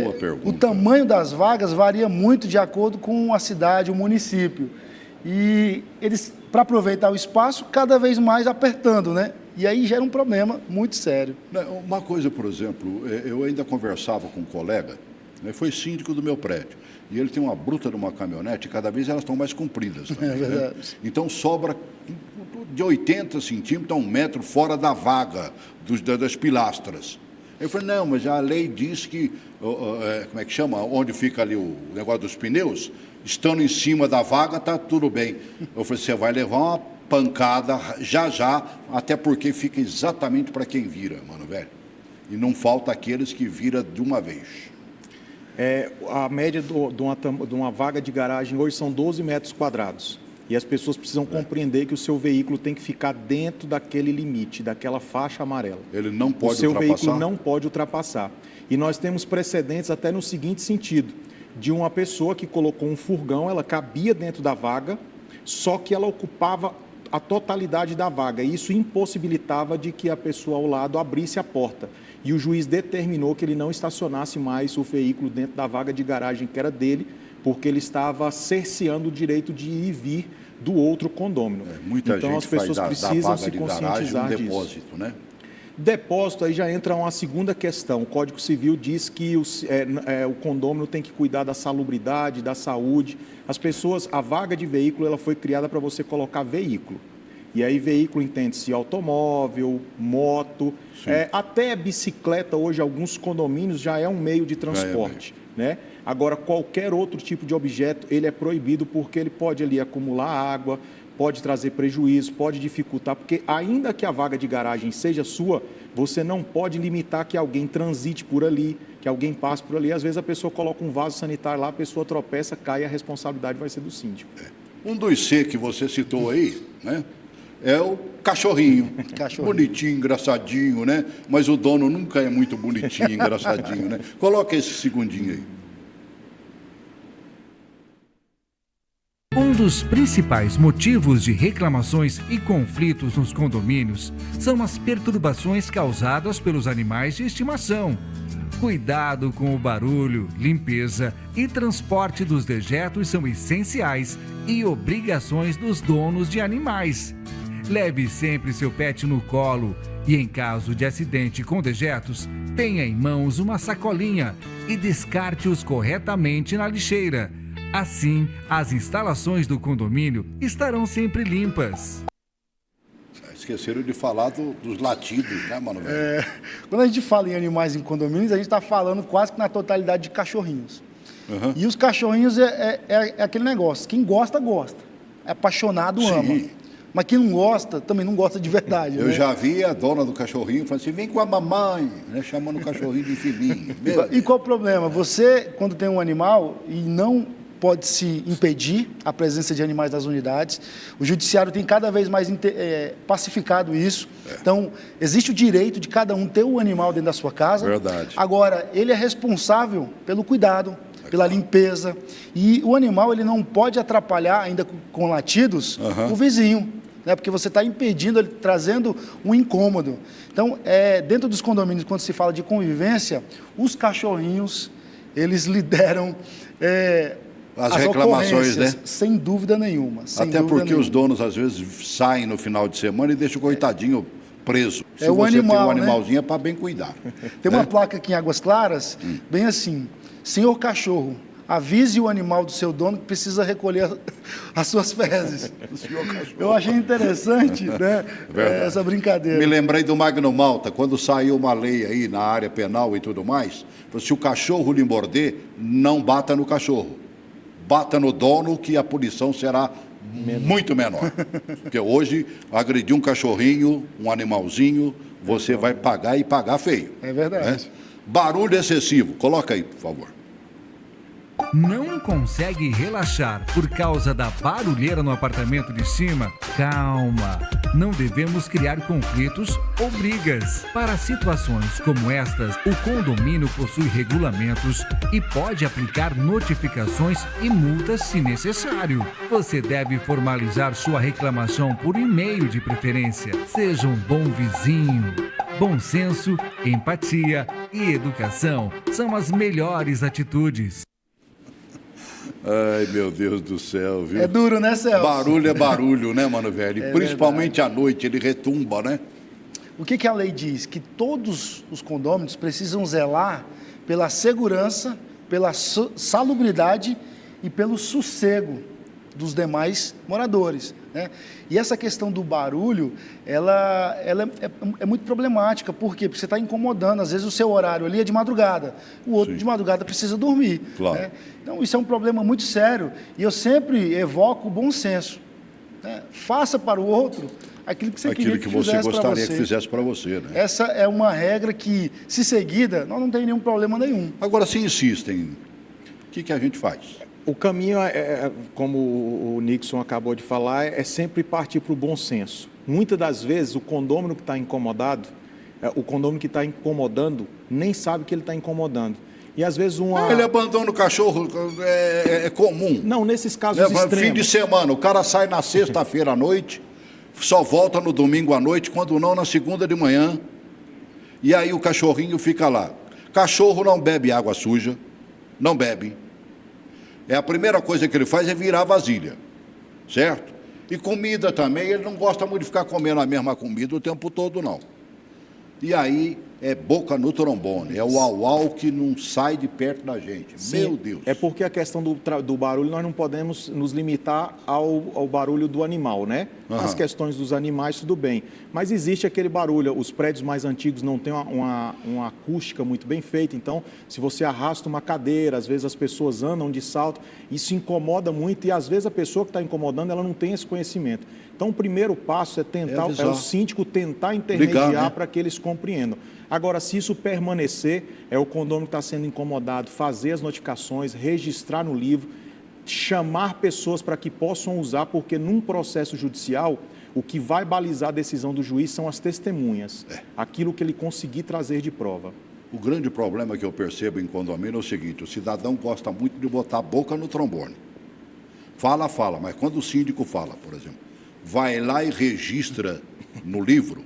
Boa pergunta. O tamanho das vagas varia muito de acordo com a cidade, o município. E eles, para aproveitar o espaço, cada vez mais apertando, né? E aí gera um problema muito sério. Uma coisa, por exemplo, eu ainda conversava com um colega, né, foi síndico do meu prédio, e ele tem uma bruta de uma caminhonete, e cada vez elas estão mais compridas também, é verdade. Né? Então sobra de 80 centímetros a 1 metro fora da vaga das pilastras. Eu falei, não, mas a lei diz que, como é que chama, onde fica ali o negócio dos pneus, estando em cima da vaga, está tudo bem. Eu falei, você vai levar uma pancada já, até porque fica exatamente para quem vira, mano, velho. E não falta aqueles que vira de uma vez. A média de uma vaga de garagem hoje são 12 metros quadrados. E as pessoas precisam compreender que o seu veículo tem que ficar dentro daquele limite, daquela faixa amarela. Ele não pode ultrapassar? O seu veículo não pode ultrapassar. E nós temos precedentes até no seguinte sentido, de uma pessoa que colocou um furgão, ela cabia dentro da vaga, só que ela ocupava a totalidade da vaga. E isso impossibilitava de que a pessoa ao lado abrisse a porta. E o juiz determinou que ele não estacionasse mais o veículo dentro da vaga de garagem que era dele, porque ele estava cerceando o direito de ir e vir do outro condômino. Muita então, gente as pessoas faz precisam se de conscientizar garagem, disso. Depósito, né? Depósito, aí já entra uma segunda questão. O Código Civil diz que o condômino tem que cuidar da salubridade, da saúde. As pessoas, a vaga de veículo, ela foi criada para você colocar veículo. E aí veículo entende-se automóvel, moto, até bicicleta hoje, alguns condomínios já é um meio de transporte, né? Agora, qualquer outro tipo de objeto, ele é proibido porque ele pode ali acumular água, pode trazer prejuízo, pode dificultar, porque ainda que a vaga de garagem seja sua, você não pode limitar que alguém transite por ali, que alguém passe por ali. Às vezes a pessoa coloca um vaso sanitário lá, a pessoa tropeça, cai e a responsabilidade vai ser do síndico. Um dos C que você citou aí, né, é o cachorrinho. Bonitinho, engraçadinho, né? Mas o dono nunca é muito bonitinho, engraçadinho, né? Coloca esse segundinho aí. Um dos principais motivos de reclamações e conflitos nos condomínios são as perturbações causadas pelos animais de estimação. Cuidado com o barulho, limpeza e transporte dos dejetos são essenciais e obrigações dos donos de animais. Leve sempre seu pet no colo e, em caso de acidente com dejetos, tenha em mãos uma sacolinha e descarte-os corretamente na lixeira. Assim, as instalações do condomínio estarão sempre limpas. Esqueceram de falar dos latidos, né, mano? Quando a gente fala em animais em condomínios, a gente está falando quase que na totalidade de cachorrinhos. Uhum. E os cachorrinhos é aquele negócio, quem gosta, gosta. É apaixonado, Sim. ama. Mas quem não gosta, também não gosta de verdade. Eu né? já vi a dona do cachorrinho falando assim, vem com a mamãe, né, chamando o cachorrinho de filhinho. E qual o problema? Você, quando tem um animal e não pode se impedir a presença de animais nas unidades, o judiciário tem cada vez mais pacificado isso. Então, existe o direito de cada um ter um animal dentro da sua casa. Verdade. Agora, ele é responsável pelo cuidado, pela limpeza. E o animal ele não pode atrapalhar, ainda com latidos, o vizinho. Né, porque você está impedindo, ele trazendo um incômodo. Então, dentro dos condomínios, quando se fala de convivência, os cachorrinhos, eles lideram as reclamações, né? Sem dúvida nenhuma. Até porque os donos, às vezes, saem no final de semana e deixam o coitadinho preso. Se você tem um animalzinho, é para bem cuidar. Tem uma placa aqui em Águas Claras, bem assim, senhor cachorro, avise o animal do seu dono que precisa recolher as suas fezes. Eu achei interessante, né, essa brincadeira. Me lembrei do Magno Malta, quando saiu uma lei aí na área penal e tudo mais, se o cachorro lhe morder, não bata no cachorro. Bata no dono que a punição será muito menor. Porque hoje, agredir um cachorrinho, um animalzinho, você vai pagar e pagar feio. É verdade. Né? Barulho excessivo. Coloca aí, por favor. Não consegue relaxar por causa da barulheira no apartamento de cima? Calma! Não devemos criar conflitos ou brigas. Para situações como estas, o condomínio possui regulamentos e pode aplicar notificações e multas se necessário. Você deve formalizar sua reclamação por e-mail de preferência. Seja um bom vizinho. Bom senso, empatia e educação são as melhores atitudes. Ai, meu Deus do céu, viu? É duro, né, Celso? Barulho é barulho, né, mano, velho? Principalmente à noite, ele retumba, né? O que a lei diz? Que todos os condôminos precisam zelar pela segurança, pela salubridade e pelo sossego dos demais moradores, né? E essa questão do barulho, ela é muito problemática. Por quê? Porque você está incomodando. Às vezes o seu horário ali é de madrugada, o outro de madrugada precisa dormir. Claro. Né? Então isso é um problema muito sério. E eu sempre evoco o bom senso. Né? Faça para o outro aquilo que você queria que você fizesse para você. gostaria que fizesse para você, né? Essa é uma regra que, se seguida, nós não tem nenhum problema nenhum. Agora, se insistem, o que a gente faz? O caminho, como o Nixon acabou de falar, é sempre partir para o bom senso. Muitas das vezes, o condômino que está incomodado, o condômino que está incomodando, nem sabe que ele está incomodando. E às vezes ele abandona o cachorro, é comum. Não, nesses casos extremos. Fim de semana, o cara sai na sexta-feira à noite, só volta no domingo à noite, quando não, na segunda de manhã. E aí o cachorrinho fica lá. Cachorro não bebe água suja, não bebe. A primeira coisa que ele faz é virar vasilha, certo? E comida também, ele não gosta muito de ficar comendo a mesma comida o tempo todo, não. E aí é boca no trombone, é o au-au que não sai de perto da gente. Sim, meu Deus. É porque a questão do barulho, nós não podemos nos limitar ao barulho do animal, né? As questões dos animais, tudo bem. Mas existe aquele barulho, os prédios mais antigos não têm uma acústica muito bem feita, então, se você arrasta uma cadeira, às vezes as pessoas andam de salto, isso incomoda muito e às vezes a pessoa que está incomodando, ela não tem esse conhecimento. Então, o primeiro passo é o síndico tentar intermediar para que eles compreendam. Agora, se isso permanecer, o condômino que está sendo incomodado, fazer as notificações, registrar no livro, chamar pessoas para que possam usar, porque num processo judicial, o que vai balizar a decisão do juiz são as testemunhas, aquilo que ele conseguir trazer de prova. O grande problema que eu percebo em condomínio é o seguinte, o cidadão gosta muito de botar a boca no trombone. Fala, mas quando o síndico fala, por exemplo, vai lá e registra no livro.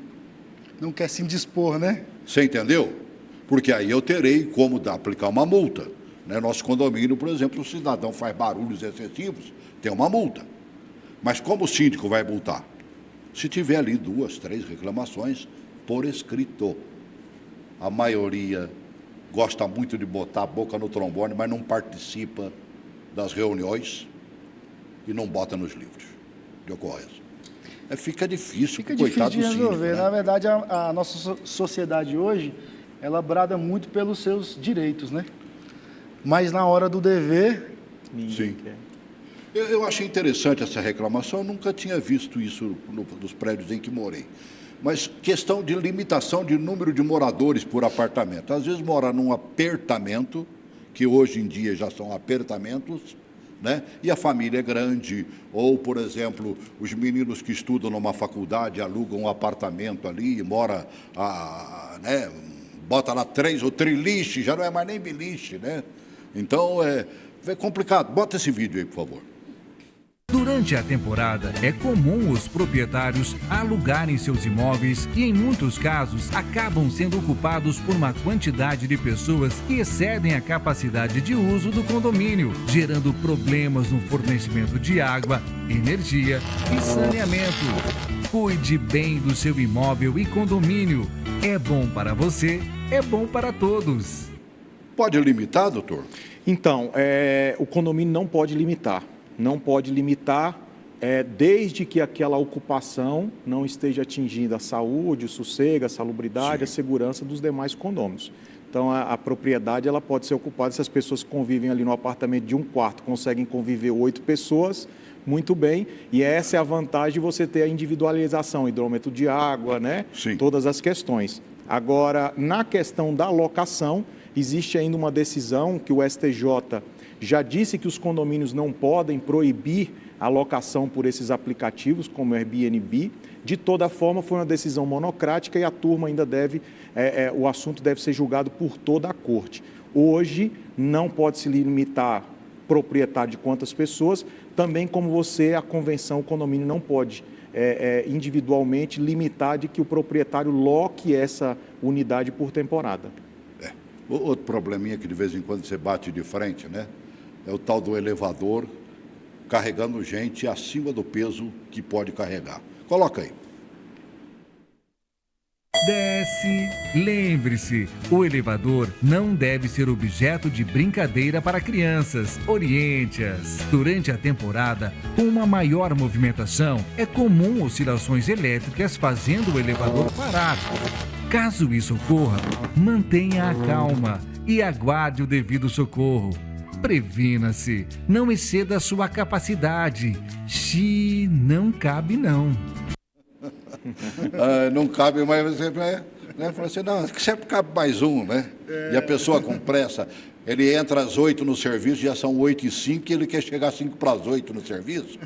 Não quer se indispor, né? Você entendeu? Porque aí eu terei como aplicar uma multa. Né? Nosso condomínio, por exemplo, o cidadão faz barulhos excessivos, tem uma multa. Mas como o síndico vai multar? Se tiver ali 2, 3 reclamações por escrito. A maioria gosta muito de botar a boca no trombone, mas não participa das reuniões e não bota nos livros de ocorrência. Fica difícil, fica difícil de resolver. Síndico, né? Na verdade, a nossa sociedade hoje, ela brada muito pelos seus direitos, né? Mas na hora do dever... Sim. Eu achei interessante essa reclamação, eu nunca tinha visto isso nos prédios em que morei. Mas questão de limitação de número de moradores por apartamento. Às vezes mora num apertamento, que hoje em dia já são apartamentos, né? E a família é grande, ou, por exemplo, os meninos que estudam numa faculdade alugam um apartamento ali, mora, né? Bota lá 3 ou triliche, já não é mais nem beliche, né? Então, é complicado. Bota esse vídeo aí, por favor. Durante a temporada, é comum os proprietários alugarem seus imóveis e, em muitos casos, acabam sendo ocupados por uma quantidade de pessoas que excedem a capacidade de uso do condomínio, gerando problemas no fornecimento de água, energia e saneamento. Cuide bem do seu imóvel e condomínio. É bom para você, é bom para todos. Pode limitar, doutor? Então, o condomínio não pode limitar. Não pode limitar desde que aquela ocupação não esteja atingindo a saúde, o sossego, a salubridade, a segurança dos demais condôminos. Então, a propriedade ela pode ser ocupada se as pessoas que convivem ali no apartamento de um quarto conseguem conviver 8 pessoas, muito bem. E essa é a vantagem de você ter a individualização, hidrômetro de água, né? Sim. Todas as questões. Agora, na questão da locação, existe ainda uma decisão que o STJ já disse que os condomínios não podem proibir a locação por esses aplicativos, como o Airbnb. De toda forma, foi uma decisão monocrática e a turma ainda o assunto deve ser julgado por toda a corte. Hoje, não pode se limitar proprietário de quantas pessoas, também como a convenção, o condomínio não pode individualmente limitar de que o proprietário loque essa unidade por temporada. Outro probleminha que de vez em quando você bate de frente, né? É o tal do elevador carregando gente acima do peso que pode carregar. Coloca aí. Desce. Lembre-se, o elevador não deve ser objeto de brincadeira para crianças. Oriente-as. Durante a temporada, com uma maior movimentação, é comum oscilações elétricas fazendo o elevador parar. Caso isso ocorra, mantenha a calma e aguarde o devido socorro. Previna-se, não exceda a sua capacidade. Não cabe não. Não cabe mais, você fala assim, não, sempre cabe mais um, né? E a pessoa com pressa, ele entra às 8 no serviço, já são 8h05 e ele quer chegar 7:55 no serviço,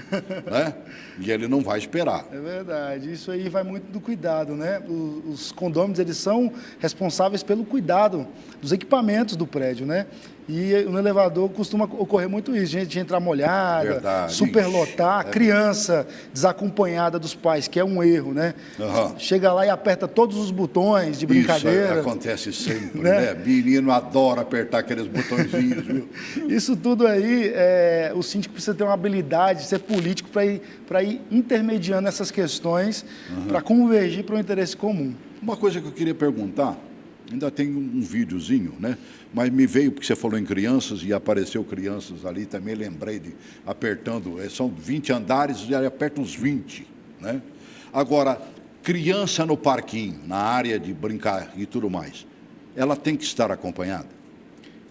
né? E ele não vai esperar. É verdade, isso aí vai muito do cuidado, né? Os condôminos, eles são responsáveis pelo cuidado dos equipamentos do prédio, né? E no elevador costuma ocorrer muito isso, gente entrar molhada, verdade, superlotar, criança desacompanhada dos pais, que é um erro, né? Uhum. Chega lá e aperta todos os botões de brincadeira. Isso acontece sempre, né? Menino adora apertar aqueles botõezinhos, viu? Isso tudo aí, o síndico precisa ter uma habilidade, ser político para ir intermediando essas questões, para convergir para o interesse comum. Uma coisa que eu queria perguntar, ainda tem um videozinho, né? Mas me veio, porque você falou em crianças e apareceu crianças ali, também lembrei de apertando, são 20 andares e aperta uns 20, né? Agora, criança no parquinho, na área de brincar e tudo mais, ela tem que estar acompanhada?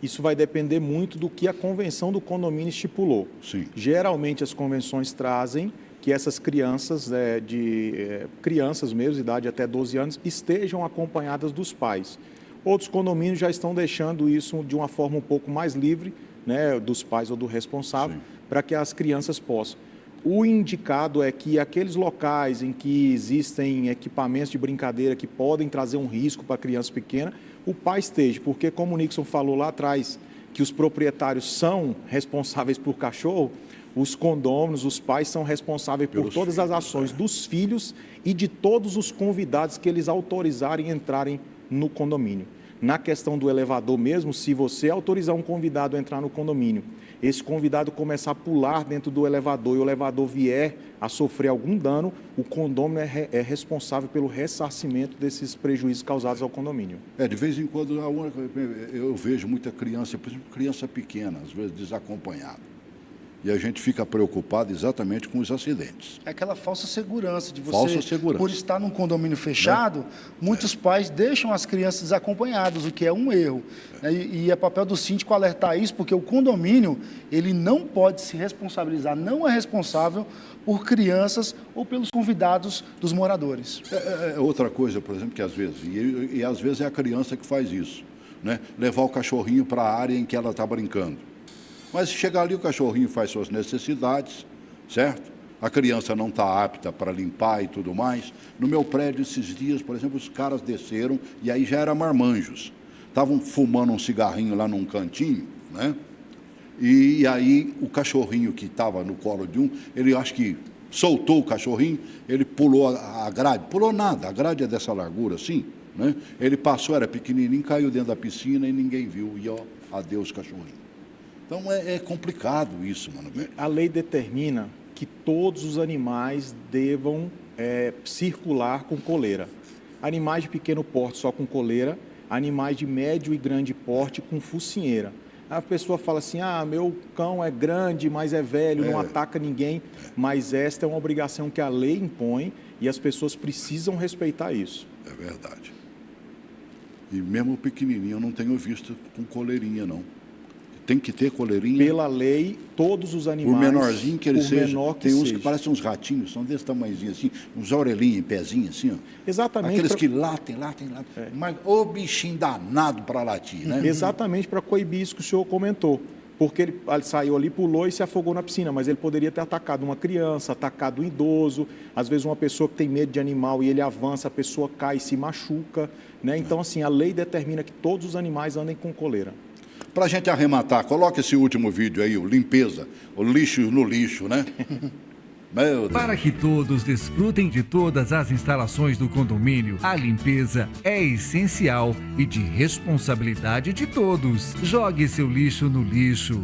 Isso vai depender muito do que a convenção do condomínio estipulou. Sim. Geralmente as convenções trazem que essas crianças, crianças mesmo, idade até 12 anos, estejam acompanhadas dos pais. Outros condomínios já estão deixando isso de uma forma um pouco mais livre, né, dos pais ou do responsável, para que as crianças possam. O indicado é que aqueles locais em que existem equipamentos de brincadeira que podem trazer um risco para a criança pequena, o pai esteja, porque como o Nixon falou lá atrás, que os proprietários são responsáveis por cachorro, os condôminos, os pais são responsáveis por todas as ações dos filhos e de todos os convidados que eles autorizarem entrarem no condomínio. Na questão do elevador mesmo, se você autorizar um convidado a entrar no condomínio, esse convidado começar a pular dentro do elevador e o elevador vier a sofrer algum dano, o condômino é responsável pelo ressarcimento desses prejuízos causados ao condomínio. De vez em quando eu vejo muita criança, por exemplo, criança pequena, às vezes desacompanhada. E a gente fica preocupado exatamente com os acidentes. É aquela falsa segurança de você, por estar num condomínio fechado, muitos pais deixam as crianças desacompanhadas, o que é um erro. E é papel do síndico alertar isso, porque o condomínio, ele não pode se responsabilizar, não é responsável por crianças ou pelos convidados dos moradores. Outra coisa, por exemplo, que às vezes, e às vezes é a criança que faz isso, né? Levar o cachorrinho para a área em que ela está brincando. Mas chegar ali, o cachorrinho faz suas necessidades, certo? A criança não está apta para limpar e tudo mais. No meu prédio, esses dias, por exemplo, os caras desceram, e aí já era marmanjos. Estavam fumando um cigarrinho lá num cantinho, né? E aí o cachorrinho que estava no colo de um, ele acho que soltou o cachorrinho, ele pulou a grade, pulou nada, a grade é dessa largura assim, né? Ele passou, era pequenininho, caiu dentro da piscina e ninguém viu, e ó, adeus cachorrinho. Então é complicado isso, mano. A lei determina que todos os animais devam circular com coleira. Animais de pequeno porte só com coleira, animais de médio e grande porte com focinheira. A pessoa fala assim, meu cão é grande, mas é velho, não ataca ninguém. Mas esta é uma obrigação que a lei impõe e as pessoas precisam respeitar isso. É verdade. E mesmo o pequenininho eu não tenho visto com coleirinha, não. Tem que ter coleirinha? Pela lei, todos os animais... Por menorzinho que ele seja. Tem uns seja. que parecem uns ratinhos, são desse tamanhozinho assim, uns orelhinhos, pezinhos assim, ó. Exatamente. Aqueles que latem. Mas o bichinho danado para latir, né? Exatamente para coibir isso que o senhor comentou. Porque ele saiu ali, pulou e se afogou na piscina, mas ele poderia ter atacado uma criança, atacado um idoso, às vezes uma pessoa que tem medo de animal e ele avança, a pessoa cai e se machuca, né? Então, assim, a lei determina que todos os animais andem com coleira. Para a gente arrematar, coloca esse último vídeo aí, o limpeza, o lixo no lixo, né? Meu Deus. Para que todos desfrutem de todas as instalações do condomínio, a limpeza é essencial e de responsabilidade de todos. Jogue seu lixo no lixo.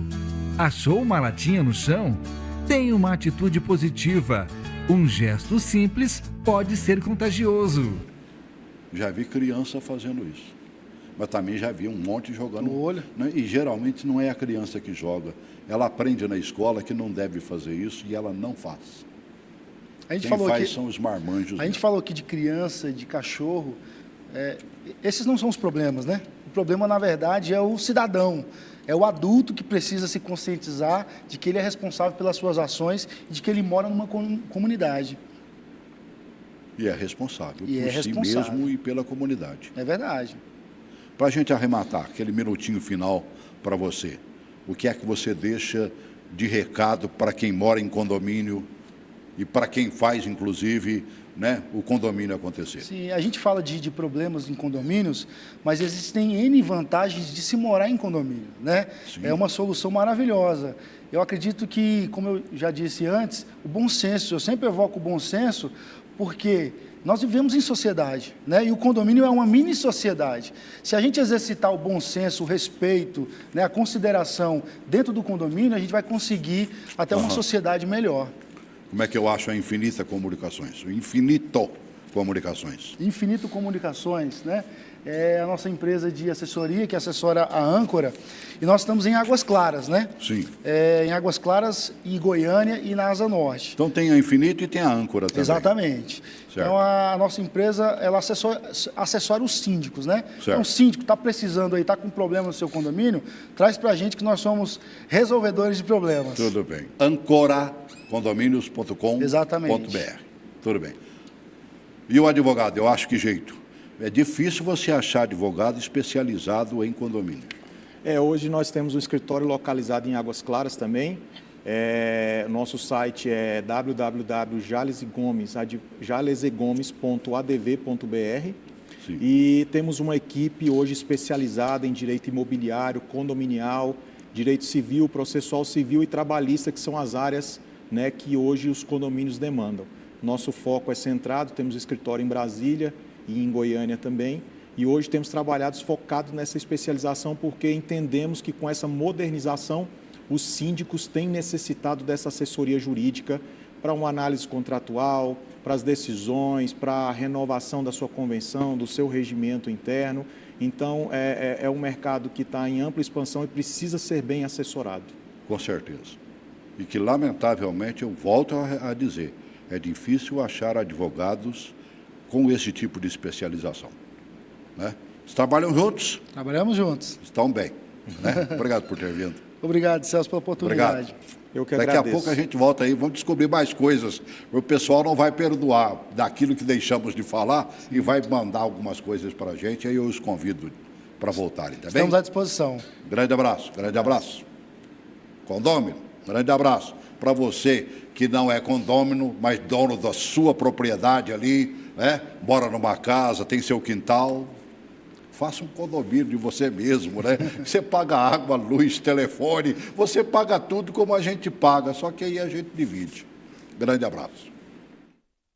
Achou uma latinha no chão? Tenha uma atitude positiva. Um gesto simples pode ser contagioso. Já vi criança fazendo isso. Mas também já vi um monte jogando no olho. Né? E geralmente não é a criança que joga. Ela aprende na escola que não deve fazer isso e ela não faz. Quem faz são os marmanjos. A gente falou aqui de criança, de cachorro. Esses não são os problemas, né? O problema, na verdade, é o cidadão. É o adulto que precisa se conscientizar de que ele é responsável pelas suas ações e de que ele mora numa comunidade. E é responsável por si mesmo e pela comunidade. É verdade. Para a gente arrematar, aquele minutinho final para você, o que é que você deixa de recado para quem mora em condomínio e para quem faz, inclusive, né, o condomínio acontecer? Sim, a gente fala de problemas em condomínios, mas existem N vantagens de se morar em condomínio, né? Sim. É uma solução maravilhosa. Eu acredito que, como eu já disse antes, o bom senso, eu sempre evoco o bom senso, porque nós vivemos em sociedade, né? E o condomínio é uma mini sociedade. Se a gente exercitar o bom senso, o respeito, né, a consideração dentro do condomínio, a gente vai conseguir até uma sociedade melhor. Como é que eu acho a Infinita Comunicações? O Infinito Comunicações. Infinito Comunicações, né? É a nossa empresa de assessoria que assessora a Âncora. E nós estamos em Águas Claras, né? Sim. Em Águas Claras, em Goiânia e na Asa Norte. Então tem a Infinito e tem a Âncora também. Exatamente. Certo. Então a nossa empresa, ela assessora os síndicos, né? Certo. Então o síndico está precisando aí, está com problema no seu condomínio, traz para a gente que nós somos resolvedores de problemas. Tudo bem. ancoracondomínios.com.br. Exatamente. Tudo bem. E o advogado, eu acho que jeito. É difícil você achar advogado especializado em condomínio. Hoje nós temos um escritório localizado em Águas Claras também. Nosso site é www.jalesegomes.adv.br. E temos uma equipe hoje especializada em direito imobiliário, condominial, direito civil, processual civil e trabalhista, que são as áreas, né, que hoje os condomínios demandam. Nosso foco é centrado, temos escritório em Brasília e em Goiânia também, e hoje temos trabalhado focado nessa especialização porque entendemos que com essa modernização os síndicos têm necessitado dessa assessoria jurídica para uma análise contratual, para as decisões, para a renovação da sua convenção, do seu regimento interno. Então, é um mercado que está em ampla expansão e precisa ser bem assessorado. Com certeza. e que, lamentavelmente, eu volto a dizer, é difícil achar advogados com esse tipo de especialização. Né? Vocês trabalham juntos? Trabalhamos juntos. Estão bem. Né? Obrigado por ter vindo. Obrigado, Celso, pela oportunidade. Obrigado. Eu que agradeço. Daqui a pouco a gente volta aí, vamos descobrir mais coisas. O pessoal não vai perdoar daquilo que deixamos de falar e vai mandar algumas coisas para a gente, aí eu os convido para voltarem, tá bem? Estamos à disposição. Grande abraço, grande abraço. Condômino, grande abraço. Para você que não é condômino, mas dono da sua propriedade ali, né? Mora numa casa, tem seu quintal, faça um condomínio de você mesmo, né? Você paga água, luz, telefone, você paga tudo como a gente paga, só que aí a gente divide. Grande abraço.